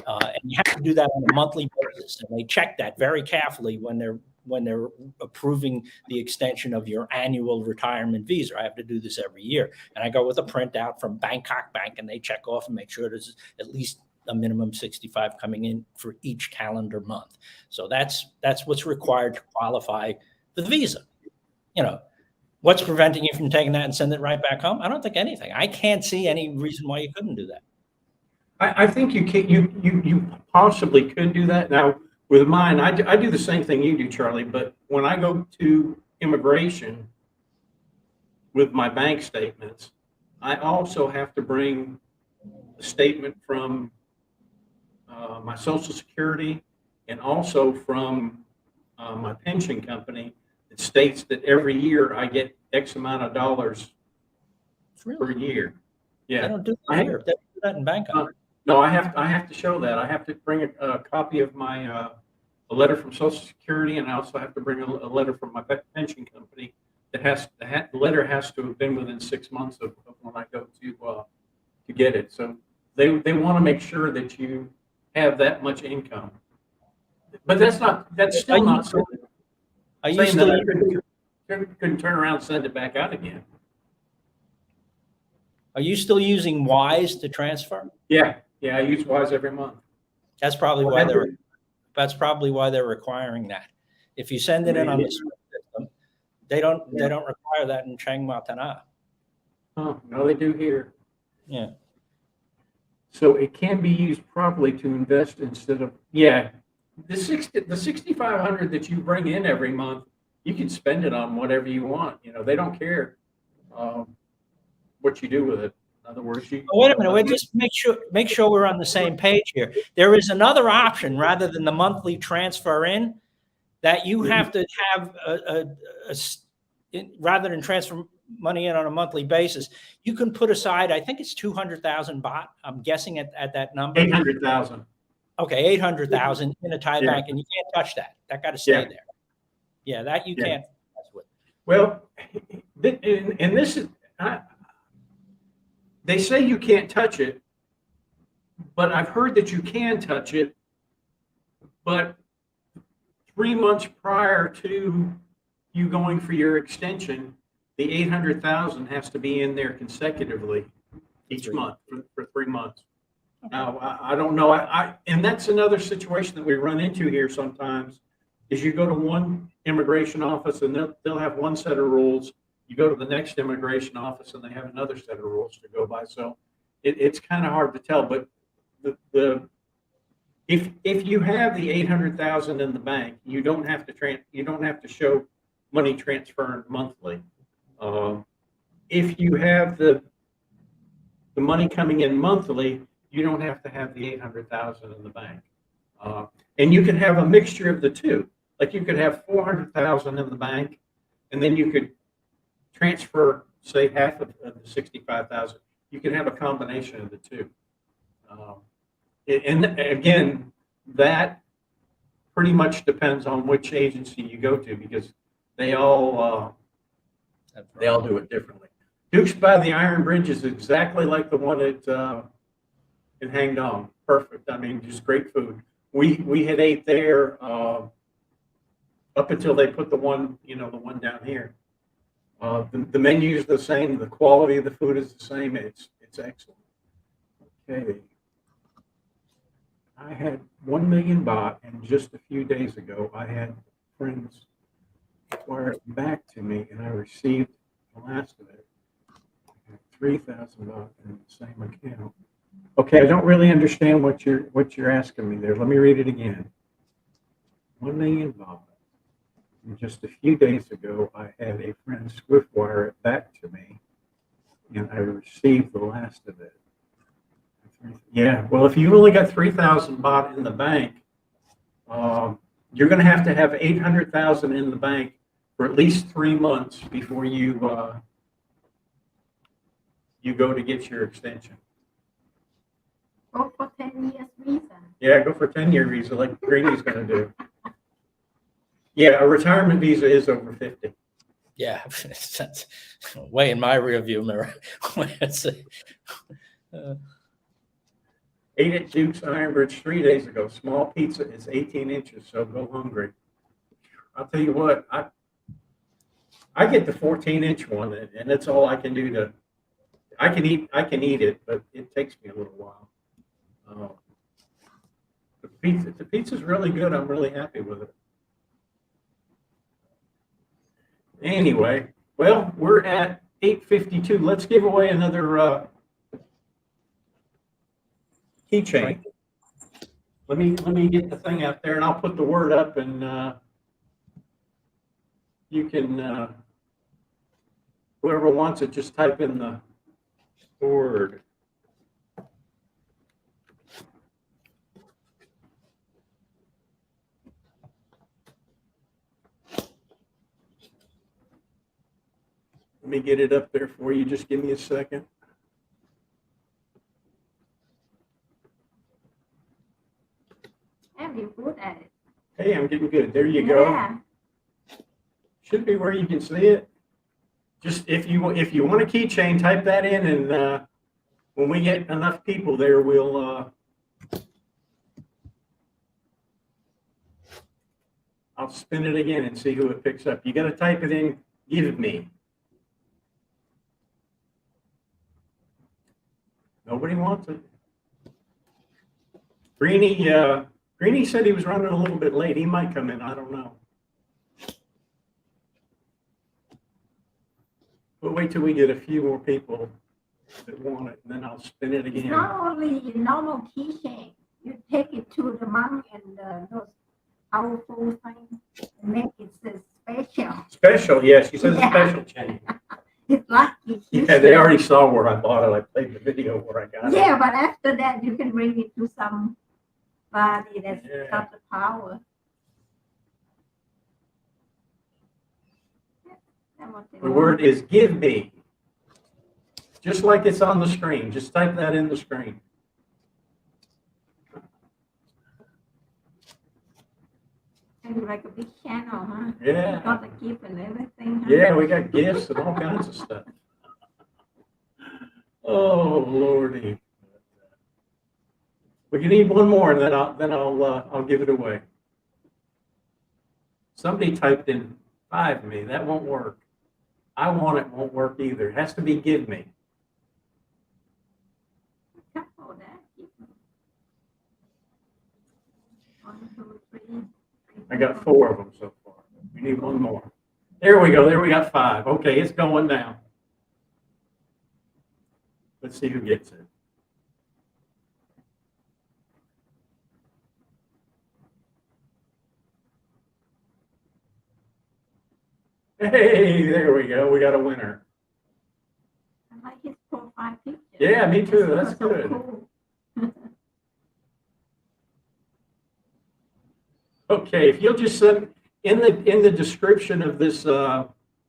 And you have to do that on a monthly basis, and they check that very carefully when they're approving the extension of your annual retirement visa. I have to do this every year. And I go with a printout from Bangkok Bank, and they check off and make sure there's at least a minimum 65 coming in for each calendar month. So that's what's required to qualify for the visa. What's preventing you from taking that and sending it right back home? I don't think anything. I can't see any reason why you couldn't do that. I think you can. You possibly could do that. Now, with mine, I do the same thing you do, Charlie. But when I go to immigration with my bank statements, I also have to bring a statement from my Social Security and also from my pension company that states that every year I get X amount of dollars per year. Yeah, they don't do that here. They do that in Bangkok. No, I have to show that. I have to bring a copy of my a letter from Social Security, and I also have to bring a letter from my pension company. The letter has to have been within 6 months of when I go to get it. So they want to make sure that you have that much income. But that's still not saying that I couldn't turn around and send it back out again. Are you still using Wise to transfer? Yeah, I use Wise every month. That's probably why they're requiring that. If you send it in on the system, they don't require that in Chiang Mai Tana. Oh, no, they do here. Yeah. So it can be used properly to invest instead of the 6,500 that you bring in every month, you can spend it on whatever you want. They don't care what you do with it. In other words, wait a minute. Wait, just make sure we're on the same page here. There is another option rather than the monthly transfer in, that you have to have rather than transfer money in on a monthly basis. You can put aside, I think it's 200,000 baht. I'm guessing at that number. 800,000. Okay, 800,000 in a Thai bank, and you can't touch that. That got to stay there. Yeah, that you can't mess with. Well, and this is. They say you can't touch it, but I've heard that you can touch it. But 3 months prior to you going for your extension, the 800,000 has to be in there consecutively each month for 3 months. Now, I don't know. And that's another situation that we run into here sometimes is you go to one immigration office and they'll have one set of rules. You go to the next immigration office and they have another set of rules to go by. So it's kind of hard to tell. But if you have the 800,000 in the bank, you don't have to show money transferred monthly. If you have the money coming in monthly, you don't have to have the 800,000 in the bank. And you can have a mixture of the two. Like you could have 400,000 in the bank, and then you could transfer, say, half of the 65,000. You can have a combination of the two. And again, that pretty much depends on which agency you go to because they all do it differently. Duke's by the Iron Bridge is exactly like the one at in Hangdong. Perfect. I mean, just great food. We had ate there up until they put the one down here. The menu is the same. The quality of the food is the same. It's excellent. Okay. I had 1 million baht, and just a few days ago, I had friends wire it back to me, and I received the last of it. I had 3,000 baht in the same account. Okay, I don't really understand what you're asking me there. Let me read it again. 1 million baht. And just a few days ago, I had a friend swift wire it back to me, and I received the last of it. Yeah, well, if you only got 3,000 baht in the bank, you're going to have 800,000 in the bank for at least 3 months before you go to get your extension. Go for 10 years visa. Yeah, go for a 10-year visa like Greeny's going to do. Yeah, a retirement visa is over 50. Yeah, that's way in my rearview mirror. Ate at Duke's Ironbridge 3 days ago. Small pizza is 18 inches, so go hungry. I'll tell you what, I get the 14-inch one, and that's all I can do to. I can eat it, but it takes me a little while. The pizza's really good. I'm really happy with it. Anyway, well, we're at 8:52. Let's give away another keychain. Let me get the thing out there, and I'll put the word up, and you can whoever wants it, just type in the word. Let me get it up there for you. Just give me a second. And you're good at it. Hey, I'm getting good. There you go. Yeah. Should be where you can see it. Just if you want a keychain, type that in, and when we get enough people there, we'll I'll spin it again and see who it picks up. You got to type it in. Give me. Nobody wants it. Greeny said he was running a little bit late. He might come in. I don't know. But wait till we get a few more people that want it, and then I'll spin it It's again. not only a normal keychain. You take it to the monk and those powerful things and make it special. Special, yeah. She says Yeah. a special chain. It's lucky. Yeah, they already saw where I bought it. I played the video where I got it. Yeah, but after that, you can bring it to somebody that's Yeah. got the power. That's what they The want. word is give me. Just like it's on the screen. Just type that in the screen. And like a big channel, huh? Yeah. You got the gift and everything, huh? Yeah, we got gifts and all kinds of stuff. Oh, Lordy. We can need one more, and then I'll give it away. Somebody typed in 5 me. That won't work. I want it won't work either. It has to be give me. Couple of that. 1, 2, 3. I got 4 of them so far. We need one more. There we go. There we got 5. Okay, it's going down. Let's see who gets it. Hey, there we go. We got a winner. I like his profile picture. Yeah, me too. That's so good. cool. Okay, if you'll just send in the description of this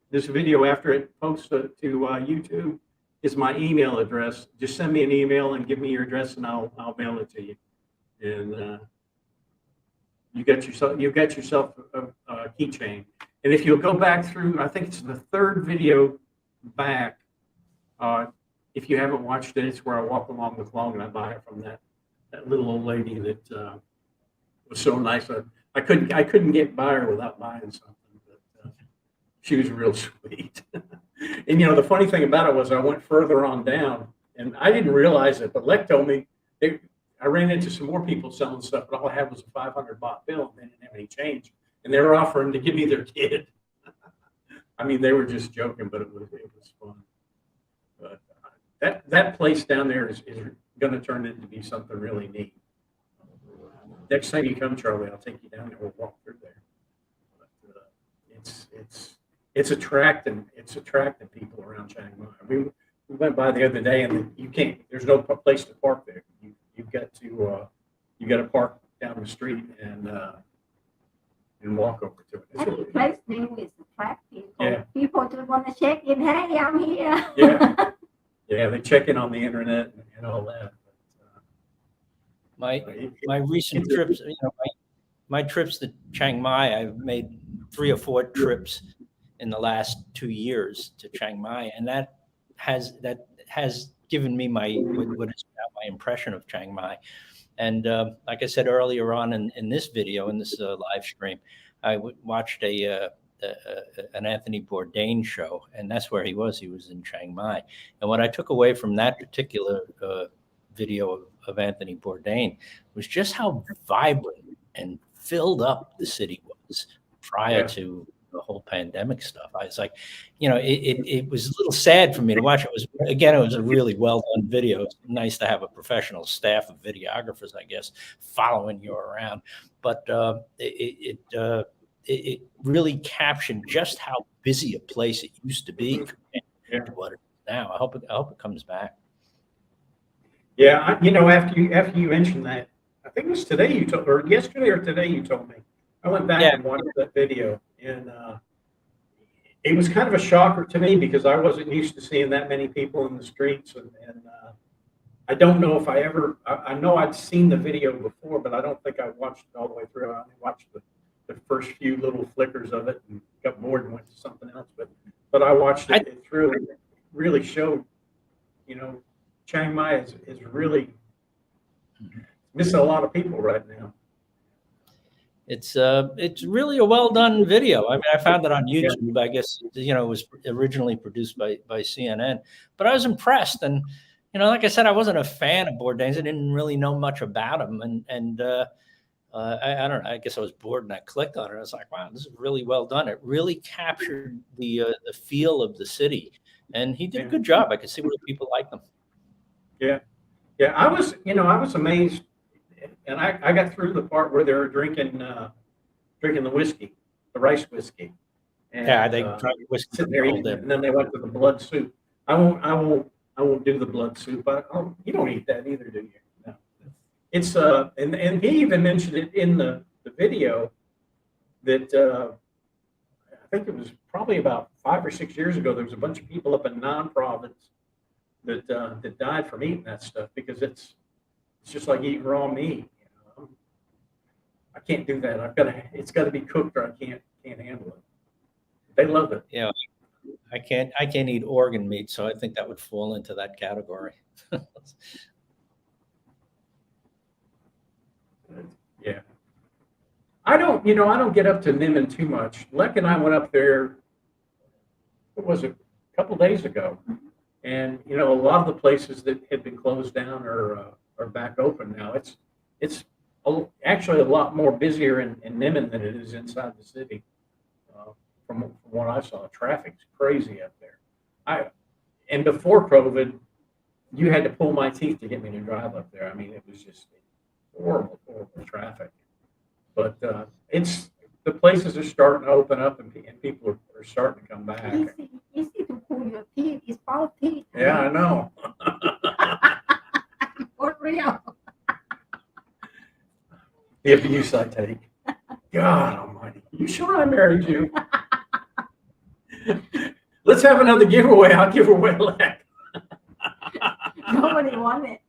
this video after it posts to YouTube is my email address. Just send me an email and give me your address, and I'll mail it to you. And you got yourself a keychain. And if you'll go back through, I think it's the 3rd video back, if you haven't watched it, it's where I walk along the Long and I buy it from that little old lady that was so nice. I couldn't get by her without buying something, but she was real sweet. And the funny thing about it was I went further on down, and I didn't realize it, but Leck told me I ran into some more people selling stuff, but all I had was a 500 baht bill, and they didn't have any change, and they were offering to give me their kid. I mean, they were just joking, but it was fun. But that place down there is going to turn into be something really neat. Next time you come, Charlie, I'll take you down there. We'll walk through there. But, it's attracting people around Chiang Mai. We went by the other day, and you can't. There's no place to park there. You've got to park down the street and walk over to it. Any place new is attract people. Yeah. People just want to check in. Hey, I'm here. Yeah, yeah. They check in on the internet and all that. My recent trips, my trips to Chiang Mai, I've made 3 or 4 trips in the last 2 years to Chiang Mai, and that has given me what is now my impression of Chiang Mai. And like I said earlier on in this video, in this live stream, I watched an Anthony Bourdain show, and that's where he was. He was in Chiang Mai. And what I took away from that particular video of Anthony Bourdain was just how vibrant and filled up the city was prior to the whole pandemic stuff. I was like, it was a little sad for me to watch. It was a really well done video. It's nice to have a professional staff of videographers, I guess, following you around. But it really captured just how busy a place it used to be compared to what it is now. I hope it comes back. Yeah, after you mentioned that, I think it was today or yesterday or today you told me. I went back and watched that video, and it was kind of a shocker to me because I wasn't used to seeing that many people in the streets, and I don't know if I know I'd seen the video before, but I don't think I watched it all the way through. I only watched the first few little flickers of it and got bored and went to something else. But I watched it through, and it really showed, Chiang Mai is really missing a lot of people right now. It's really a well done video. I mean, I found it on YouTube. I guess it was originally produced by CNN, but I was impressed. And like I said, I wasn't a fan of Bourdain's. I didn't really know much about him, and I don't know. I guess I was bored and I clicked on it. I was like, wow, this is really well done. It really captured the feel of the city, and he did a good job. I could see where people liked them. Yeah. I was amazed, and I got through the part where they were drinking the whiskey, the rice whiskey. And, they tried whiskey sitting there eating it, and then they went to the blood soup. I won't do the blood soup. You don't eat that either, do you? No. It's and he even mentioned it in the video that I think it was probably about 5 or 6 years ago. There was a bunch of people up in Nan province that died from eating that stuff because it's just like eating raw meat. I can't do that. It's got to be cooked, or I can't handle it. They love it. Yeah, I can't eat organ meat, so I think that would fall into that category. Yeah, I don't get up to Niman too much. Leck and I went up there. What was it? A couple days ago. And a lot of the places that had been closed down are back open now. It's actually a lot more busier in Niman than it is inside the city. From what I saw, traffic's crazy up there. And before COVID, you had to pull my teeth to get me to drive up there. I mean, it was just horrible traffic. But the places are starting to open up, and people are starting to come back. Easy to pull your teeth. It's false teeth. Yeah, I know. For real. The abuse I take. God almighty. You sure I married you? Let's have another giveaway. I'll give away Leck. Nobody won it.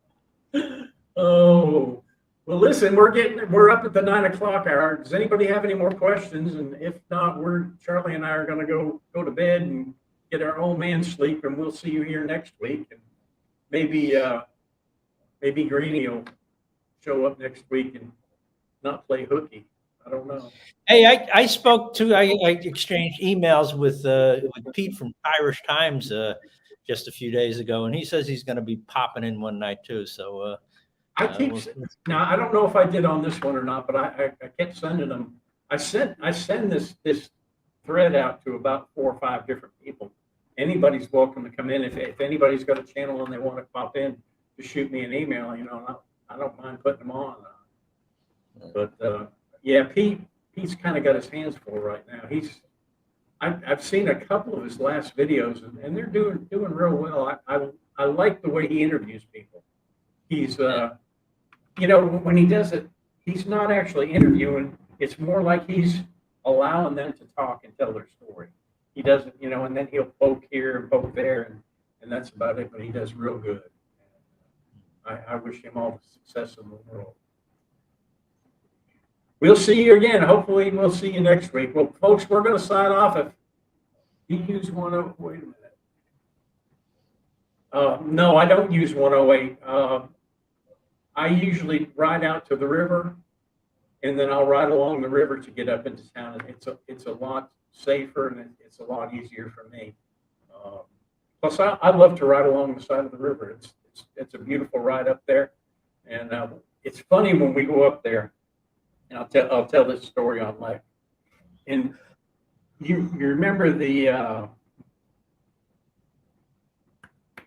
Oh. Well, listen, we're up at the 9 o'clock hour. Does anybody have any more questions? And if not, Charlie and I are going to go to bed and get our old man sleep, and we'll see you here next week. And maybe Greeny will show up next week and not play hooky. I don't know. Hey, I exchanged emails with Pete from Irish Times just a few days ago, and he says he's going to be popping in one night too. So Now I don't know if I did on this one or not, but I kept sending them. I send this thread out to about 4 or 5 different people. Anybody's welcome to come in. If anybody's got a channel and they want to pop in, to shoot me an email. I don't mind putting them on. But yeah, Pete's kind of got his hands full right now. I've seen a couple of his last videos, and they're doing real well. I like the way he interviews people. He's when he does it, he's not actually interviewing. It's more like he's allowing them to talk and tell their story. He doesn't, and then he'll poke here and poke there, and that's about it. But he does real good. I wish him all the success in the world. We'll see you again. Hopefully, we'll see you next week. Well, folks, we're going to sign off. If you use 108, wait a minute. No, I don't use 108. I usually ride out to the river, and then I'll ride along the river to get up into town. And it's a lot safer, and it's a lot easier for me. Plus, I love to ride along the side of the river. It's a beautiful ride up there, and it's funny when we go up there. And I'll tell this story on life. And you remember the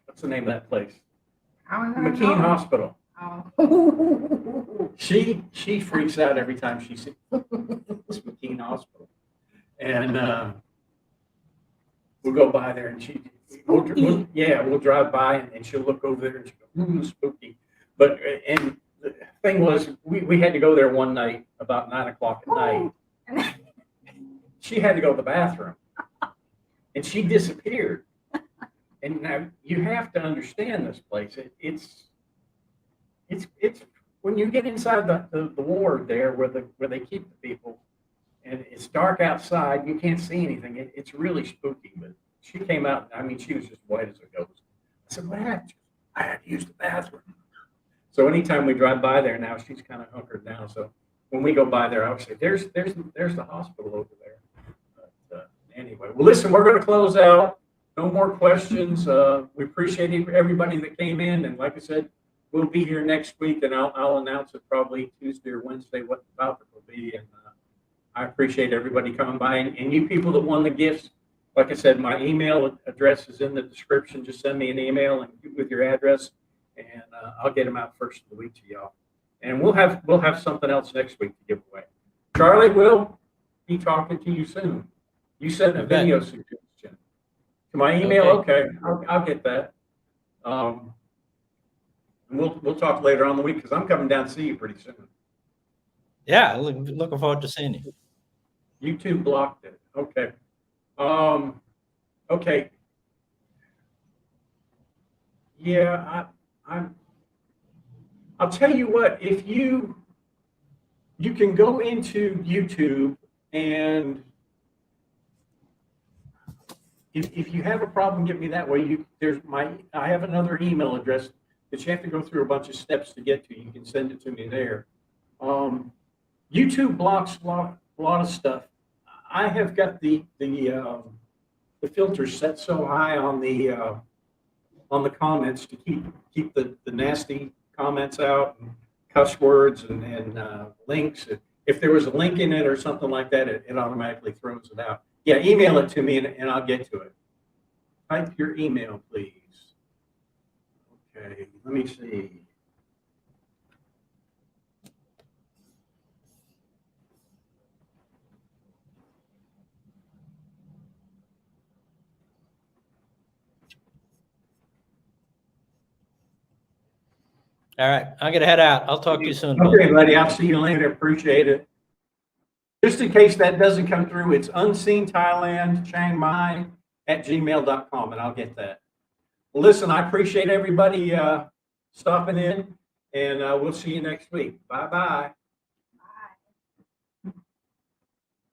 what's the name of that place? McKean Hospital. Oh. She freaks out every time she sees this McKean Hospital, and we'll go by there, and we'll drive by, and she'll look over there and she'll go, spooky. But and the thing was, we had to go there one night about 9 o'clock at night. She had to go to the bathroom, and she disappeared. And now you have to understand this place. It's when you get inside the ward there where they keep the people, and it's dark outside, you can't see anything. It's really spooky. But she came out. I mean, she was just white as a ghost. I said, "What happened?" I had to use the bathroom. So anytime we drive by there now, she's kind of hunkered down. So when we go by there, I would say, "There's the hospital over there." But anyway, well, listen, we're going to close out. No more questions. We appreciate everybody that came in, and like I said, we'll be here next week, and I'll announce it probably Tuesday or Wednesday what the topic will be. And I appreciate everybody coming by, and you people that won the gifts. Like I said, my email address is in the description. Just send me an email and with your address, and I'll get them out first of the week to y'all. And we'll have something else next week to give away. Charlie, we'll be talking to you soon. You sent a video suggestion to my email. Okay, I'll get that. And we'll talk later on in the week because I'm coming down to see you pretty soon. Yeah, looking forward to seeing you. YouTube blocked it. Okay. Okay. Yeah, I'll tell you what, if you can go into YouTube, and if you have a problem, get me that way. I have another email address that you have to go through a bunch of steps to get to. You can send it to me there. YouTube blocks a lot of stuff. I have got the filter set so high on the comments to keep the nasty comments out, and cuss words and links. If there was a link in it or something like that, it automatically throws it out. Yeah, email it to me and I'll get to it. Type your email, please. Okay, let me see. All right, I'm going to head out. I'll talk to you soon. Okay, buddy, I'll see you later. Appreciate it. Just in case that doesn't come through, it's unseenthailand@gmail.com, and I'll get that. Well, listen, I appreciate everybody stopping in, and we'll see you next week. Bye-bye.